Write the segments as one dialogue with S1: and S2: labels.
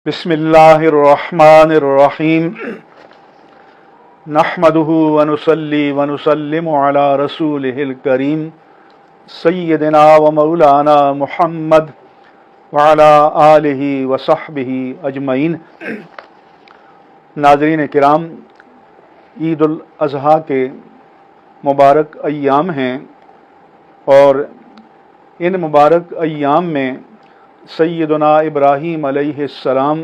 S1: بسم اللہ الرحمن الرحیم نحمده ونصلی ونسلم علی رسولہ الکریم سیدنا و مولانا محمد وعلی آلہ وصحبہ اجمعین۔ ناظرین کرام، عید الاضحیٰ کے مبارک ایام ہیں اور ان مبارک ایام میں سیدنا ابراہیم علیہ السلام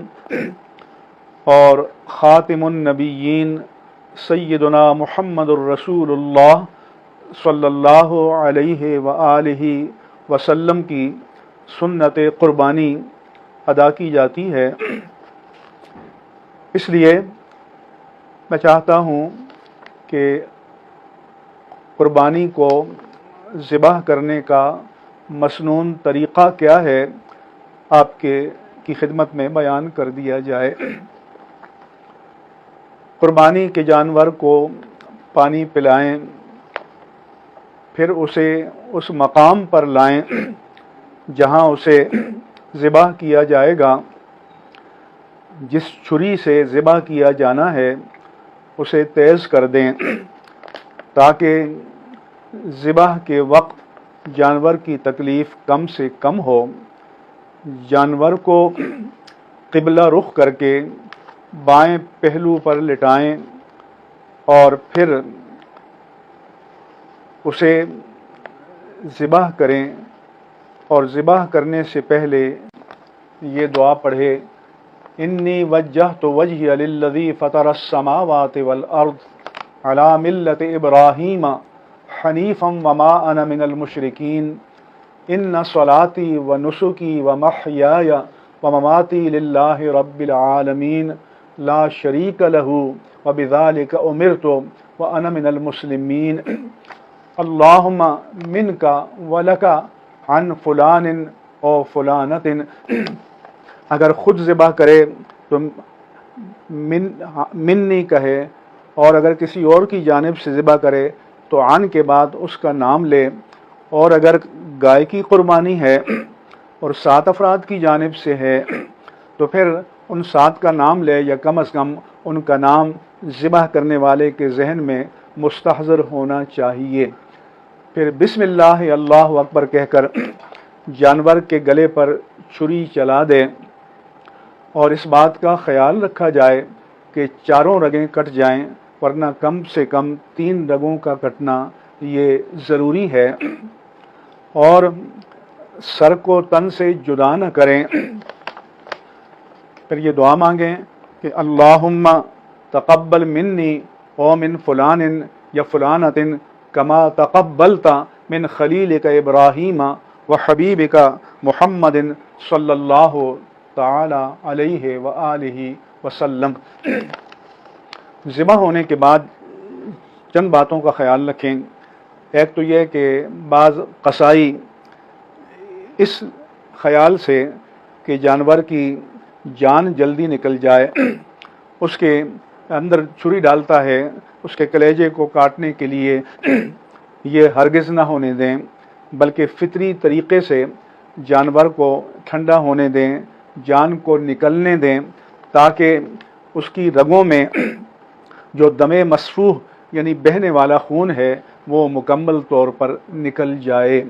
S1: اور خاتم النبیین سیدنا محمد الرسول اللہ صلی اللہ علیہ وآلہ وسلم کی سنت قربانی ادا کی جاتی ہے۔ اس لیے میں چاہتا ہوں کہ قربانی کو ذبح کرنے کا مسنون طریقہ کیا ہے آپ کی خدمت میں بیان کر دیا جائے۔ قربانی کے جانور کو پانی پلائیں، پھر اسے اس مقام پر لائیں جہاں اسے ذبح کیا جائے گا۔ جس چھری سے ذبح کیا جانا ہے اسے تیز کر دیں تاکہ ذبح کے وقت جانور کی تکلیف کم سے کم ہو۔ جانور کو قبلہ رخ کر کے بائیں پہلو پر لٹائیں اور پھر اسے ذبح کریں، اور ذبح کرنے سے پہلے یہ دعا پڑھے: انی وجہت وجہی للذی فطر السماوات والارض علی ملت ابراہیم حنیفا وما انا من المشرکین ان صلاتی و نسکی و محیای و مماتی للہ رب العالمین لا شریک لہ و بذالک امرت و انا من المسلمین اللہم منک و لک عن فلان او فلانت۔ اگر خود ذبح کرے تو منی کہے، اور اگر کسی اور کی جانب سے ذبح کرے تو عن کے بعد اس کا نام لے، اور اگر گائے کی قربانی ہے اور 7 افراد کی جانب سے ہے تو پھر ان 7 کا نام لے، یا کم از کم ان کا نام ذبح کرنے والے کے ذہن میں مستحضر ہونا چاہیے۔ پھر بسم اللہ اللہ اکبر کہہ کر جانور کے گلے پر چھری چلا دے، اور اس بات کا خیال رکھا جائے کہ چاروں رگیں کٹ جائیں، ورنہ کم سے کم 3 رگوں کا کٹنا یہ ضروری ہے، اور سر کو تن سے جدا نہ کریں۔ پھر یہ دعا مانگیں کہ اللہم تقبل منی او من فلان یا فلانت کما تقبلت من خلیلک ابراہیم و حبیبک محمد صلی اللہ تعالی علیہ وآلہ وسلم۔ ذبح ہونے کے بعد چند باتوں کا خیال رکھیں۔ ایک تو یہ کہ بعض قصائی اس خیال سے کہ جانور کی جان جلدی نکل جائے اس کے اندر چھری ڈالتا ہے اس کے کلیجے کو کاٹنے کے لیے، یہ ہرگز نہ ہونے دیں، بلکہ فطری طریقے سے جانور کو ٹھنڈا ہونے دیں، جان کو نکلنے دیں، تاکہ اس کی رگوں میں جو دم مسفوح یعنی بہنے والا خون ہے وہ مکمل طور پر نکل جائے۔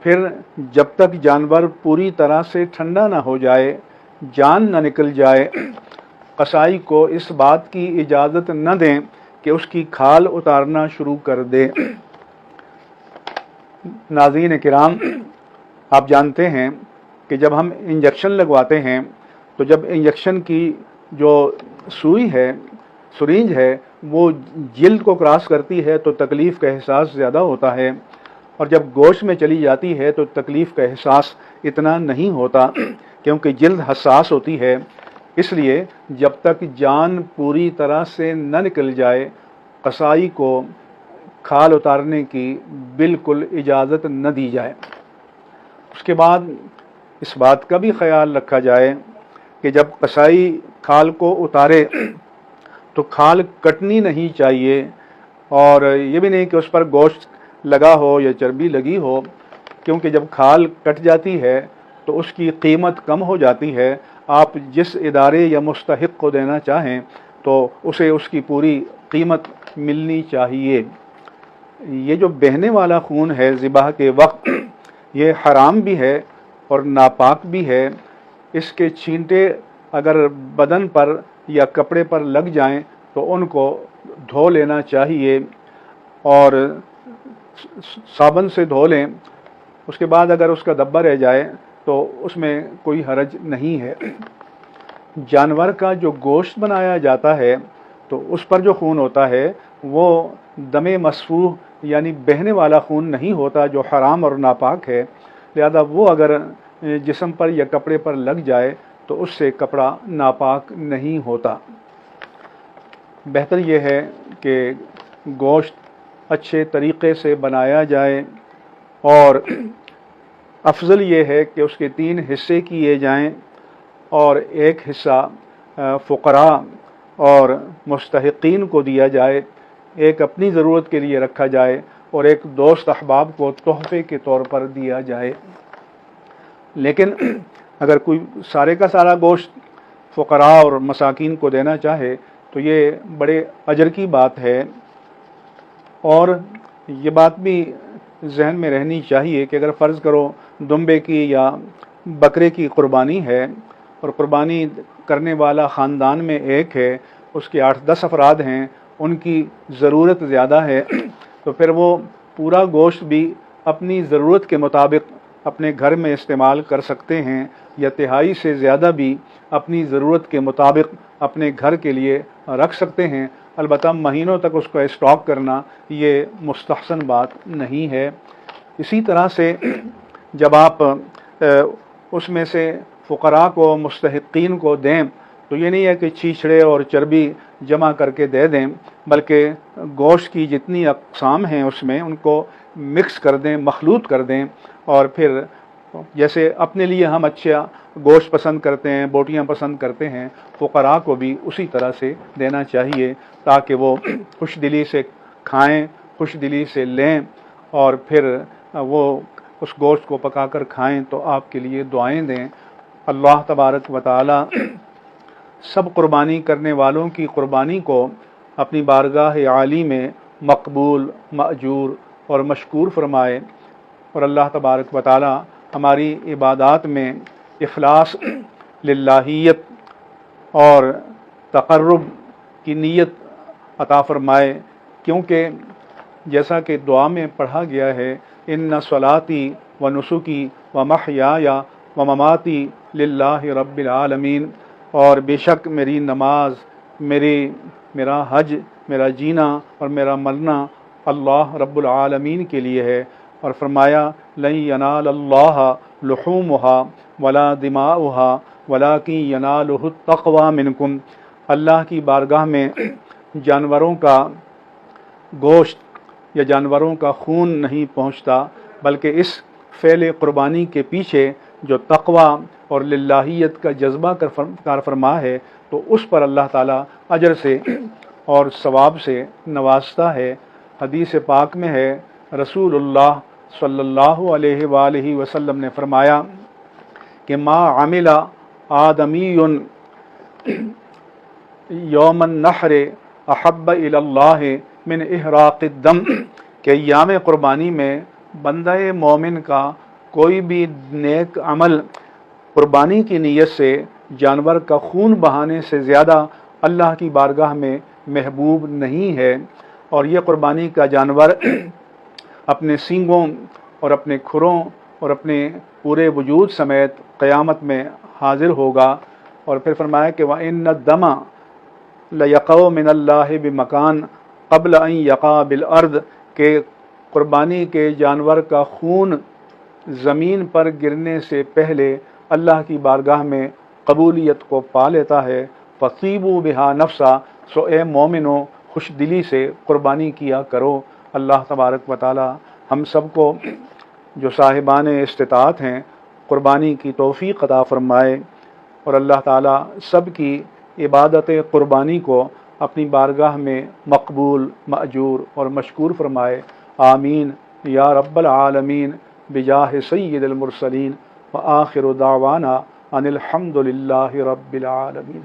S1: پھر جب تک جانور پوری طرح سے ٹھنڈا نہ ہو جائے، جان نہ نکل جائے، قصائی کو اس بات کی اجازت نہ دیں کہ اس کی کھال اتارنا شروع کر دے۔ ناظرین کرام، آپ جانتے ہیں کہ جب ہم انجیکشن لگواتے ہیں تو جب انجیکشن کی جو سوئی ہے، سرینج ہے، وہ جلد کو کراس کرتی ہے تو تکلیف کا احساس زیادہ ہوتا ہے، اور جب گوشت میں چلی جاتی ہے تو تکلیف کا احساس اتنا نہیں ہوتا، کیونکہ جلد حساس ہوتی ہے۔ اس لیے جب تک جان پوری طرح سے نہ نکل جائے، قصائی کو کھال اتارنے کی بالکل اجازت نہ دی جائے۔ اس کے بعد اس بات کا بھی خیال رکھا جائے کہ جب قصائی کھال کو اتارے تو کھال کٹنی نہیں چاہیے، اور یہ بھی نہیں کہ اس پر گوشت لگا ہو یا چربی لگی ہو، کیونکہ جب کھال کٹ جاتی ہے تو اس کی قیمت کم ہو جاتی ہے۔ آپ جس ادارے یا مستحق کو دینا چاہیں تو اسے اس کی پوری قیمت ملنی چاہیے۔ یہ جو بہنے والا خون ہے ذبح کے وقت، یہ حرام بھی ہے اور ناپاک بھی ہے۔ اس کے چھینٹے اگر بدن پر یا کپڑے پر لگ جائیں تو ان کو دھو لینا چاہیے اور صابن سے دھو لیں۔ اس کے بعد اگر اس کا دبا رہ جائے تو اس میں کوئی حرج نہیں ہے۔ جانور کا جو گوشت بنایا جاتا ہے تو اس پر جو خون ہوتا ہے وہ دم مسفوح یعنی بہنے والا خون نہیں ہوتا جو حرام اور ناپاک ہے، لہذا وہ اگر جسم پر یا کپڑے پر لگ جائے تو اس سے کپڑا ناپاک نہیں ہوتا۔ بہتر یہ ہے کہ گوشت اچھے طریقے سے بنایا جائے اور افضل یہ ہے کہ اس کے 3 حصے کیے جائیں اور ایک حصہ فقراء اور مستحقین کو دیا جائے، ایک اپنی ضرورت کے لیے رکھا جائے اور ایک دوست احباب کو تحفے کے طور پر دیا جائے۔ لیکن اگر کوئی سارے کا سارا گوشت فقراء اور مساکین کو دینا چاہے تو یہ بڑے اجر کی بات ہے، اور یہ بات بھی ذہن میں رہنی چاہیے کہ اگر فرض کرو دمبے کی یا بکرے کی قربانی ہے اور قربانی کرنے والا خاندان میں ایک ہے، اس کے 8-10 افراد ہیں، ان کی ضرورت زیادہ ہے، تو پھر وہ پورا گوشت بھی اپنی ضرورت کے مطابق اپنے گھر میں استعمال کر سکتے ہیں یا تہائی سے زیادہ بھی اپنی ضرورت کے مطابق اپنے گھر کے لیے رکھ سکتے ہیں۔ البتہ مہینوں تک اس کو اسٹاک کرنا یہ مستحسن بات نہیں ہے۔ اسی طرح سے جب آپ اس میں سے فقراء کو مستحقین کو دیں تو یہ نہیں ہے کہ چھیچھڑے اور چربی جمع کر کے دے دیں، بلکہ گوشت کی جتنی اقسام ہیں اس میں ان کو مکس کر دیں، مخلوط کر دیں، اور پھر جیسے اپنے لیے ہم اچھا گوشت پسند کرتے ہیں، بوٹیاں پسند کرتے ہیں، فقراء کو بھی اسی طرح سے دینا چاہیے تاکہ وہ خوش دلی سے کھائیں، خوش دلی سے لیں، اور پھر وہ اس گوشت کو پکا کر کھائیں تو آپ کے لیے دعائیں دیں۔ اللہ تبارک و تعالی سب قربانی کرنے والوں کی قربانی کو اپنی بارگاہ عالی میں مقبول، مأجور اور مشکور فرمائے، اور اللہ تبارک و تعالی ہماری عبادات میں اخلاص، للہیت اور تقرب کی نیت عطا فرمائے، کیونکہ جیسا کہ دعا میں پڑھا گیا ہے ان صلاتی و نسکی و محیای و مماتی للہ رب العالمین، اور بے شک میری نماز، میرا حج، میرا جینا اور میرا مرنا اللہ رب العالمین کے لیے ہے، اور فرمایا لن ینال اللہ لحومها ولا دماؤها ولکن ینالہ التقوی منکم، اللہ کی بارگاہ میں جانوروں کا گوشت یا جانوروں کا خون نہیں پہنچتا، بلکہ اس فعل قربانی کے پیچھے جو تقوی اور للہیت کا جذبہ کار فرما ہے تو اس پر اللہ تعالیٰ اجر سے اور ثواب سے نوازتا ہے۔ حدیث پاک میں ہے رسول اللہ صلی اللہ علیہ وآلہ وسلم نے فرمایا کہ ما عمل آدمی یوم النحر احب الی اللہ من احراق الدم، کہ ایام قربانی میں بندہ مومن کا کوئی بھی نیک عمل قربانی کی نیت سے جانور کا خون بہانے سے زیادہ اللہ کی بارگاہ میں محبوب نہیں ہے، اور یہ قربانی کا جانور اپنے سینگوں اور اپنے کھروں اور اپنے پورے وجود سمیت قیامت میں حاضر ہوگا۔ اور پھر فرمایا کہ وَإِنَّ الدَّمَ لَيَقَعُ مِنَ اللَّهِ بِمَكَانٍ قبل ان یقع بالارض، کہ قربانی کے جانور کا خون زمین پر گرنے سے پہلے اللہ کی بارگاہ میں قبولیت کو پا لیتا ہے۔ فَطِيبُوا بِهَا نَفْسًا، سو اے مومنو خوش دلی سے قربانی کیا کرو۔ اللہ تبارک و تعالی ہم سب کو جو صاحبان استطاعت ہیں قربانی کی توفیق عطا فرمائے، اور اللہ تعالی سب کی عبادت قربانی کو اپنی بارگاہ میں مقبول، مأجور اور مشکور فرمائے۔ آمین یا رب العالمین بجاہ سید المرسلین، وآخر دعوانا ان الحمد للہ رب العالمین.